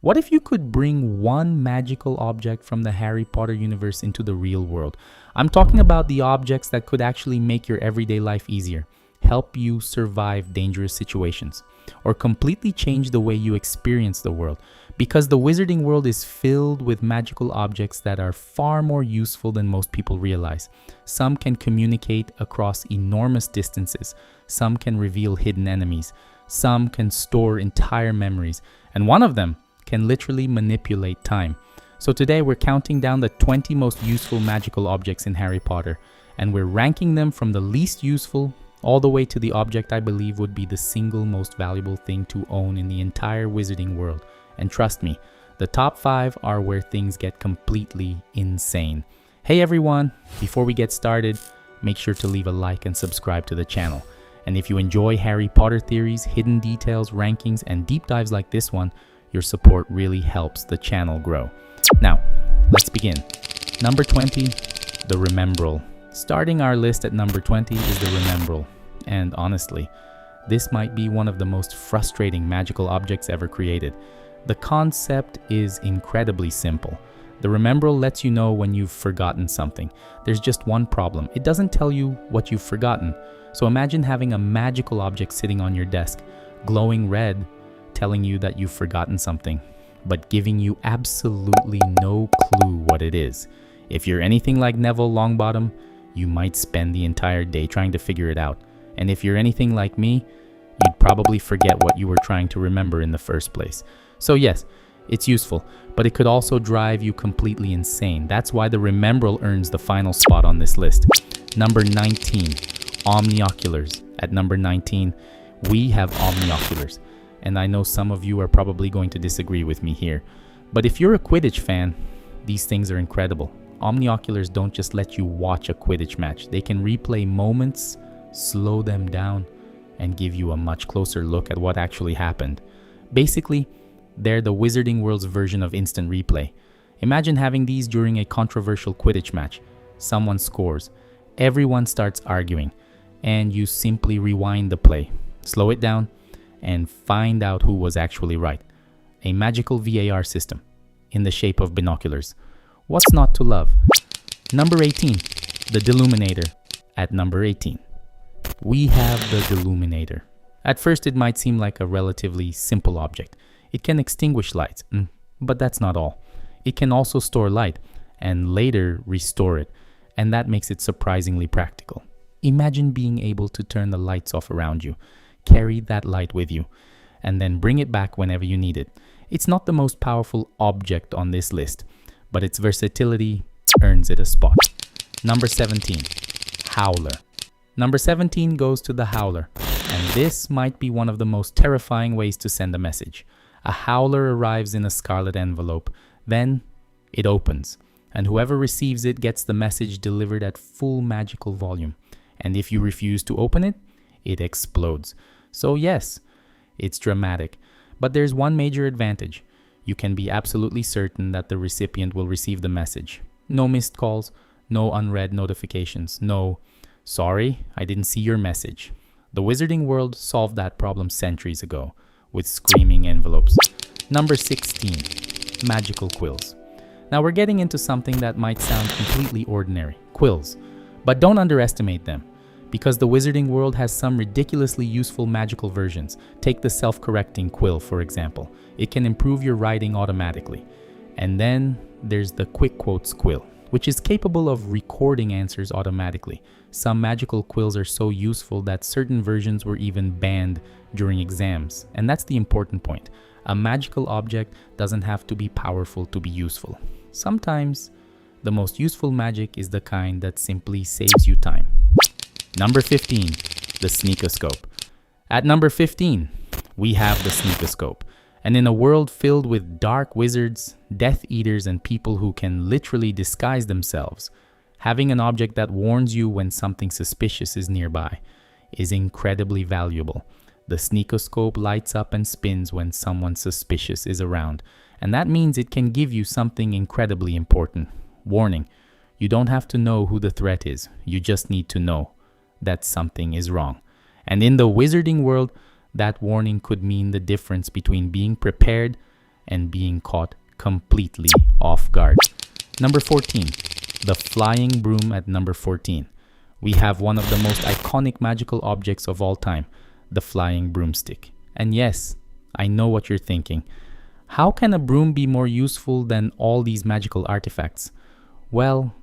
What if you could bring one magical object from the Harry Potter universe into the real world? I'm talking about the objects that could actually make your everyday life easier, help you survive dangerous situations, or completely change the way you experience the world. Because the wizarding world is filled with magical objects that are far more useful than most people realize. Some can communicate across enormous distances, some can reveal hidden enemies, some can store entire memories, and one of them can literally manipulate time. So today we're counting down the 20 most useful magical objects in Harry Potter, and we're ranking them from the least useful all the way to the object I believe would be the single most valuable thing to own in the entire wizarding world. And trust me, the top 5 are where things get completely insane. Hey everyone, before we get started, make sure to leave a like and subscribe to the channel. And if you enjoy Harry Potter theories, hidden details, rankings, and deep dives like this one, your support really helps the channel grow. Now, let's begin. Number 20, the Remembrall. Starting our list at number 20 is the Remembrall. And honestly, this might be one of the most frustrating magical objects ever created. The concept is incredibly simple. The Remembrall lets you know when you've forgotten something. There's just one problem. It doesn't tell you what you've forgotten. So imagine having a magical object sitting on your desk, glowing red, telling you that you've forgotten something, but giving you absolutely no clue what it is. If you're anything like Neville Longbottom, you might spend the entire day trying to figure it out. And if you're anything like me, you'd probably forget what you were trying to remember in the first place. So yes, it's useful, but it could also drive you completely insane. That's why the Remembrall earns the final spot on this list. Number 19, Omnioculars. At number 19, we have Omnioculars. And I know some of you are probably going to disagree with me here. But if you're a Quidditch fan, these things are incredible. Omnioculars don't just let you watch a Quidditch match. They can replay moments, slow them down, and give you a much closer look at what actually happened. Basically, they're the wizarding world's version of instant replay. Imagine having these during a controversial Quidditch match. Someone scores, everyone starts arguing, and you simply rewind the play, slow it down, and find out who was actually right. A magical VAR system in the shape of binoculars. What's not to love? Number 18, the Deluminator. At number 18, we have the Deluminator. At first, it might seem like a relatively simple object. It can extinguish lights, but that's not all. It can also store light and later restore it, and that makes it surprisingly practical. Imagine being able to turn the lights off around you, carry that light with you, and then bring it back whenever you need it. It's not the most powerful object on this list, but its versatility earns it a spot. Number 17, Howler. Number 17 goes to the Howler, and this might be one of the most terrifying ways to send a message. A Howler arrives in a scarlet envelope, then it opens, and whoever receives it gets the message delivered at full magical volume. And if you refuse to open it, it explodes. So yes, it's dramatic, but there's one major advantage. You can be absolutely certain that the recipient will receive the message. No missed calls, no unread notifications, no, sorry, I didn't see your message. The wizarding world solved that problem centuries ago with screaming envelopes. Number 16, magical quills. Now we're getting into something that might sound completely ordinary, quills, but don't underestimate them. Because the wizarding world has some ridiculously useful magical versions. Take the self-correcting quill, for example. It can improve your writing automatically. And then there's the quick quotes quill, which is capable of recording answers automatically. Some magical quills are so useful that certain versions were even banned during exams. And that's the important point. A magical object doesn't have to be powerful to be useful. Sometimes, the most useful magic is the kind that simply saves you time. Number 15, the Sneakoscope. At number 15, we have the Sneakoscope. And in a world filled with dark wizards, Death Eaters, and people who can literally disguise themselves, having an object that warns you when something suspicious is nearby is incredibly valuable. The Sneakoscope lights up and spins when someone suspicious is around, and that means it can give you something incredibly important. Warning, you don't have to know who the threat is, you just need to know that something is wrong. And in the wizarding world, that warning could mean the difference between being prepared and being caught completely off guard. Number 14, the flying broom at number 14. We have one of the most iconic magical objects of all time, the flying broomstick. And yes, I know what you're thinking. How can a broom be more useful than all these magical artifacts? Well,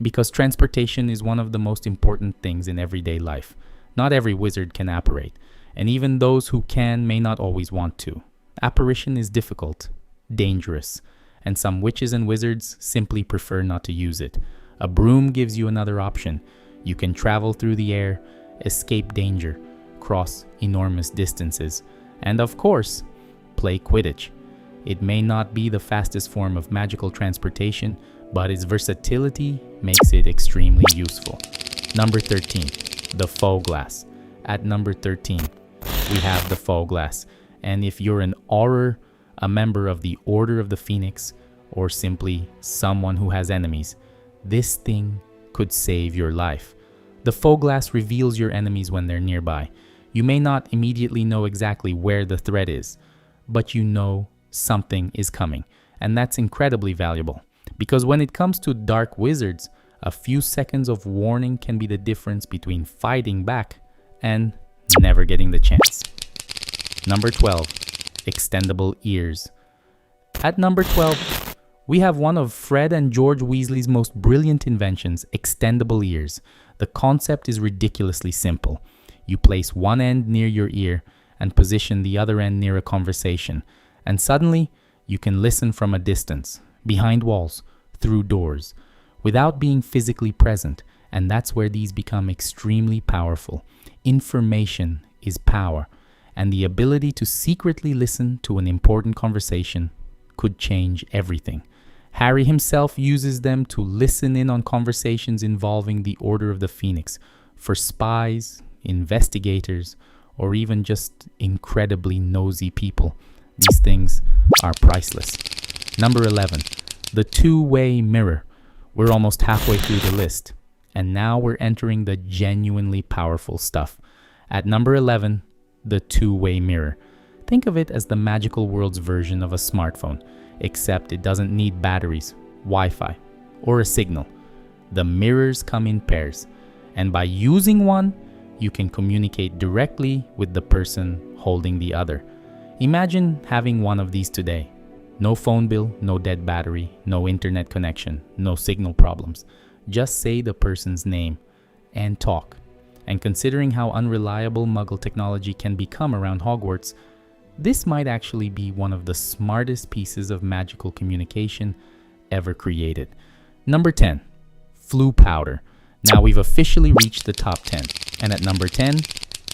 because transportation is one of the most important things in everyday life. Not every wizard can apparate, and even those who can may not always want to. Apparition is difficult, dangerous, and some witches and wizards simply prefer not to use it. A broom gives you another option. You can travel through the air, escape danger, cross enormous distances, and of course, play Quidditch. It may not be the fastest form of magical transportation, but its versatility makes it extremely useful. Number 13, the faux glass. At number 13, we have the faux glass. And if you're an Auror, a member of the Order of the Phoenix, or simply someone who has enemies, this thing could save your life. The faux glass reveals your enemies when they're nearby. You may not immediately know exactly where the threat is, but you know something is coming, and that's incredibly valuable. Because when it comes to dark wizards, a few seconds of warning can be the difference between fighting back and never getting the chance. Number 12, extendable ears. At number 12, we have one of Fred and George Weasley's most brilliant inventions, extendable ears. The concept is ridiculously simple. You place one end near your ear and position the other end near a conversation, and suddenly you can listen from a distance, behind walls, through doors, without being physically present, and that's where these become extremely powerful. Information is power, and the ability to secretly listen to an important conversation could change everything. Harry himself uses them to listen in on conversations involving the Order of the Phoenix, for spies, investigators, or even just incredibly nosy people. These things are priceless. Number 11, the two-way mirror. We're almost halfway through the list, and now we're entering the genuinely powerful stuff. At number 11, the two-way mirror. Think of it as the magical world's version of a smartphone, except it doesn't need batteries, Wi-Fi, or a signal. The mirrors come in pairs, and by using one, you can communicate directly with the person holding the other. Imagine having one of these today. No phone bill, no dead battery, no internet connection, no signal problems. Just say the person's name and talk. And considering how unreliable Muggle technology can become around Hogwarts, this might actually be one of the smartest pieces of magical communication ever created. Number 10, Floo powder. Now we've officially reached the top 10. And at number 10,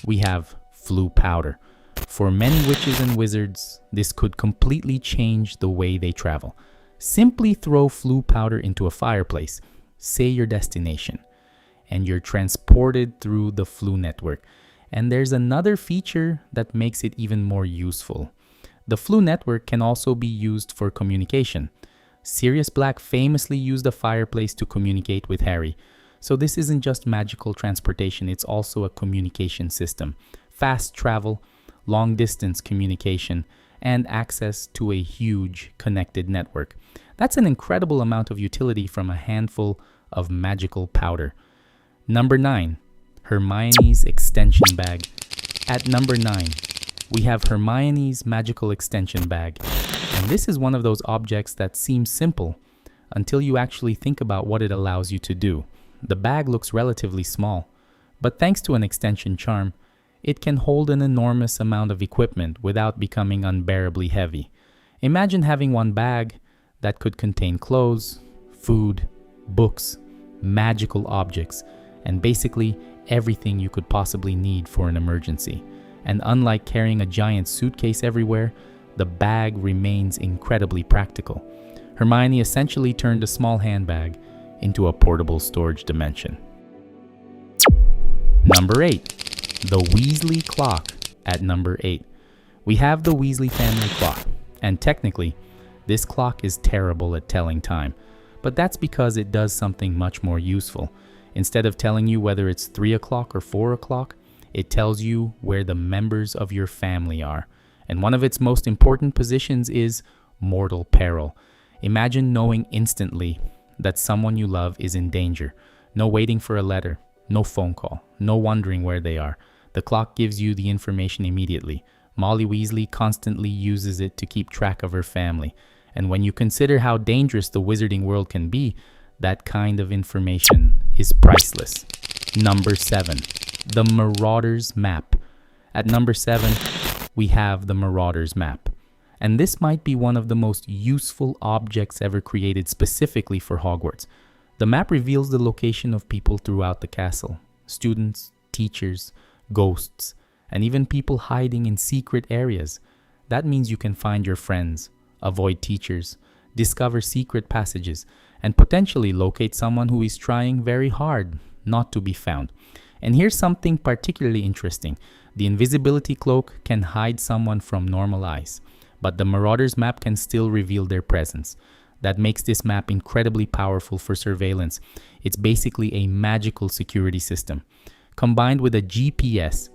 we have Floo powder. For many witches and wizards, this could completely change the way they travel. Simply throw Floo powder into a fireplace, say your destination, and you're transported through the Floo network. And there's another feature that makes it even more useful. The Floo network can also be used for communication. Sirius Black famously used a fireplace to communicate with Harry. So this isn't just magical transportation, it's also a communication system. Fast travel, long-distance communication, and access to a huge connected network. That's an incredible amount of utility from a handful of magical powder. Number 9, Hermione's extension bag. At number 9, we have Hermione's magical extension bag. And this is one of those objects that seems simple until you actually think about what it allows you to do. The bag looks relatively small, but thanks to an extension charm, it can hold an enormous amount of equipment without becoming unbearably heavy. Imagine having one bag that could contain clothes, food, books, magical objects, and basically everything you could possibly need for an emergency. And unlike carrying a giant suitcase everywhere, the bag remains incredibly practical. Hermione essentially turned a small handbag into a portable storage dimension. Number 8, the Weasley clock. At number 8, we have the Weasley family clock, and technically, this clock is terrible at telling time, but that's because it does something much more useful. Instead of telling you whether it's 3 o'clock or 4 o'clock, it tells you where the members of your family are. And one of its most important positions is mortal peril. Imagine knowing instantly that someone you love is in danger. No waiting for a letter, no phone call, no wondering where they are. The clock gives you the information immediately. Molly Weasley constantly uses it to keep track of her family. And when you consider how dangerous the wizarding world can be, that kind of information is priceless. Number 7, the Marauder's Map. At number 7, we have the Marauder's Map. And this might be one of the most useful objects ever created specifically for Hogwarts. The map reveals the location of people throughout the castle. Students, teachers, ghosts, and even people hiding in secret areas. That means you can find your friends, avoid teachers, discover secret passages, and potentially locate someone who is trying very hard not to be found. And here's something particularly interesting. The Invisibility Cloak can hide someone from normal eyes, but the Marauder's Map can still reveal their presence. That makes this map incredibly powerful for surveillance. It's basically a magical security system, combined with a GPS,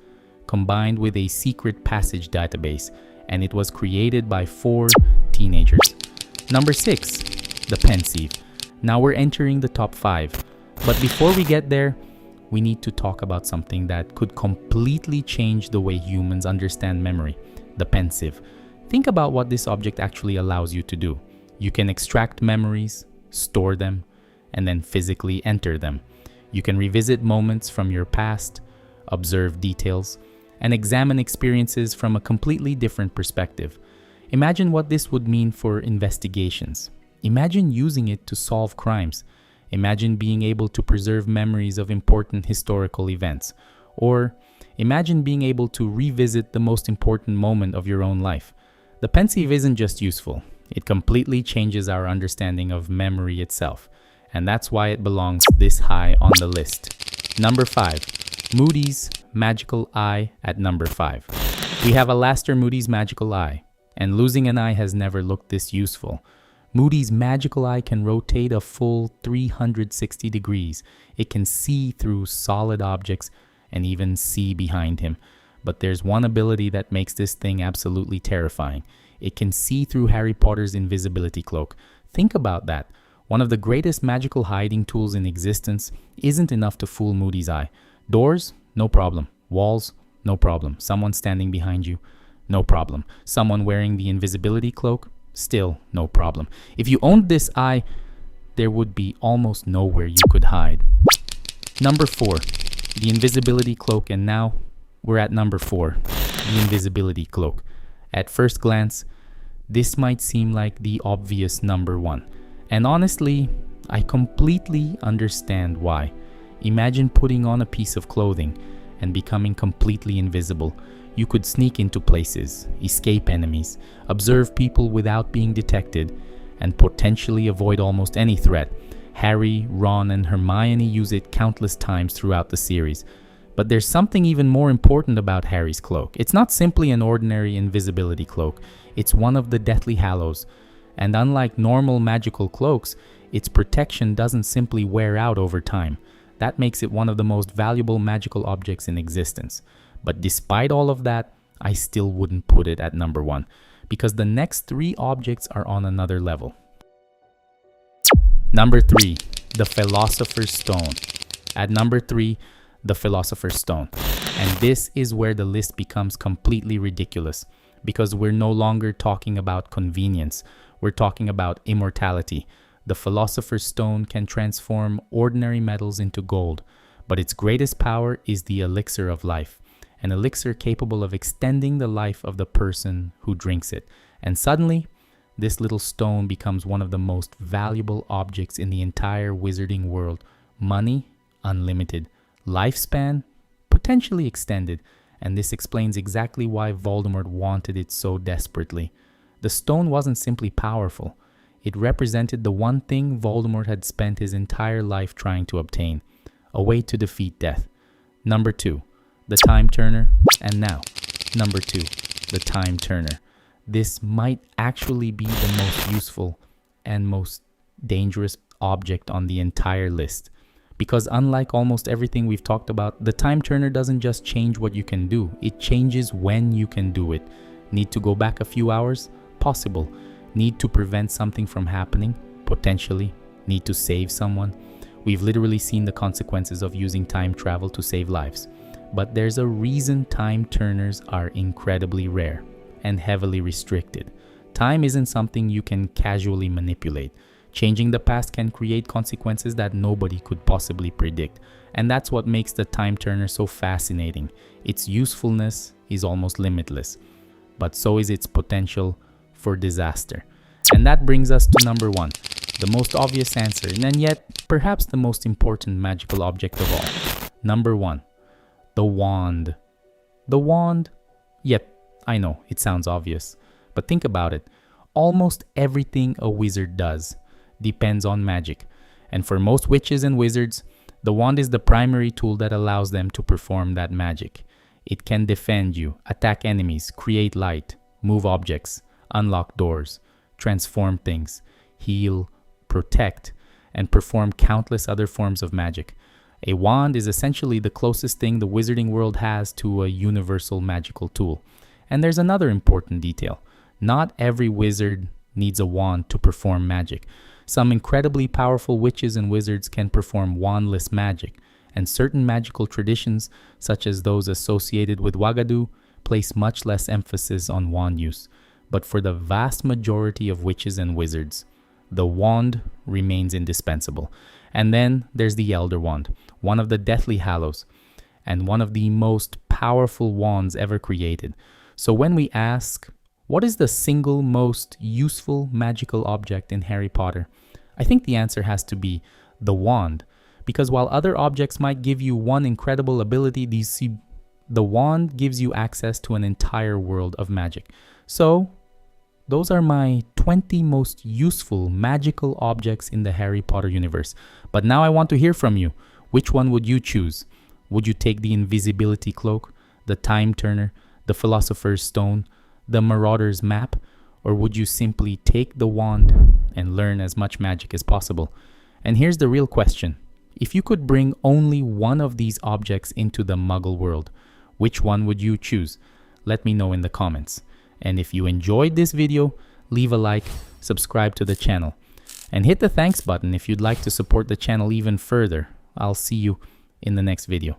combined with a secret passage database, and it was created by 4 teenagers. Number 6, the Pensieve. Now we're entering the top 5. But before we get there, we need to talk about something that could completely change the way humans understand memory, the Pensieve. Think about what this object actually allows you to do. You can extract memories, store them, and then physically enter them. You can revisit moments from your past, observe details, and examine experiences from a completely different perspective. Imagine what this would mean for investigations. Imagine using it to solve crimes. Imagine being able to preserve memories of important historical events. Or imagine being able to revisit the most important moment of your own life. The Pensieve isn't just useful. It completely changes our understanding of memory itself. And that's why it belongs this high on the list. Number 5, Moody's Magical Eye at number 5. We have Alastair Moody's Magical Eye, and losing an eye has never looked this useful. Moody's Magical Eye can rotate a full 360 degrees. It can see through solid objects and even see behind him. But there's one ability that makes this thing absolutely terrifying. It can see through Harry Potter's Invisibility Cloak. Think about that. One of the greatest magical hiding tools in existence isn't enough to fool Moody's eye. Doors? No problem. Walls? No problem. Someone standing behind you? No problem. Someone wearing the Invisibility Cloak? Still no problem. If you owned this eye, there would be almost nowhere you could hide. Number 4, the Invisibility Cloak, and now we're at number 4, the Invisibility Cloak. At first glance, this might seem like the obvious number 1. And honestly, I completely understand why. Imagine putting on a piece of clothing and becoming completely invisible. You could sneak into places, escape enemies, observe people without being detected, and potentially avoid almost any threat. Harry, Ron, and Hermione use it countless times throughout the series. But there's something even more important about Harry's cloak. It's not simply an ordinary invisibility cloak. It's one of the Deathly Hallows. And unlike normal magical cloaks, its protection doesn't simply wear out over time. That makes it one of the most valuable magical objects in existence. But despite all of that, I still wouldn't put it at number 1, because the next 3 objects are on another level. Number 3, the Philosopher's Stone. At number 3, the Philosopher's Stone. And this is where the list becomes completely ridiculous, because we're no longer talking about convenience. We're talking about immortality. The Philosopher's Stone can transform ordinary metals into gold, but its greatest power is the elixir of life. An elixir capable of extending the life of the person who drinks it. And suddenly, this little stone becomes one of the most valuable objects in the entire wizarding world. Money, unlimited. Lifespan, potentially extended. And this explains exactly why Voldemort wanted it so desperately. The stone wasn't simply powerful. It represented the one thing Voldemort had spent his entire life trying to obtain. A way to defeat death. Number 2. The Time Turner, and now, number 2, the Time Turner. This might actually be the most useful and most dangerous object on the entire list. Because unlike almost everything we've talked about, the Time Turner doesn't just change what you can do, it changes when you can do it. Need to go back a few hours? Possible. need to prevent something from happening, potentially, need to save someone. We've literally seen the consequences of using time travel to save lives. But there's a reason time turners are incredibly rare and heavily restricted. Time isn't something you can casually manipulate. Changing the past can create consequences that nobody could possibly predict. And that's what makes the time turner so fascinating. Its usefulness is almost limitless, but so is its potential for disaster. And that brings us to number 1, the most obvious answer, and yet perhaps the most important magical object of all. Number 1, the wand. The wand? Yep, I know, it sounds obvious, but think about it. Almost everything a wizard does depends on magic, and for most witches and wizards, the wand is the primary tool that allows them to perform that magic. It can defend you, attack enemies, create light, move objects, unlock doors, transform things, heal, protect, and perform countless other forms of magic. A wand is essentially the closest thing the wizarding world has to a universal magical tool. And there's another important detail. Not every wizard needs a wand to perform magic. Some incredibly powerful witches and wizards can perform wandless magic, and certain magical traditions, such as those associated with Wagadu, place much less emphasis on wand use. But for the vast majority of witches and wizards, the wand remains indispensable. And then there's the Elder Wand, one of the Deathly Hallows, and one of the most powerful wands ever created. So when we ask, what is the single most useful magical object in Harry Potter? I think the answer has to be the wand. Because while other objects might give you one incredible ability, the wand gives you access to an entire world of magic. So, those are my 20 most useful magical objects in the Harry Potter universe. But now I want to hear from you. Which one would you choose? Would you take the Invisibility Cloak, the Time Turner, the Philosopher's Stone, the Marauder's Map, or would you simply take the wand and learn as much magic as possible? And here's the real question. If you could bring only one of these objects into the Muggle world, which one would you choose? Let me know in the comments. And if you enjoyed this video, leave a like, subscribe to the channel, and hit the thanks button if you'd like to support the channel even further. I'll see you in the next video.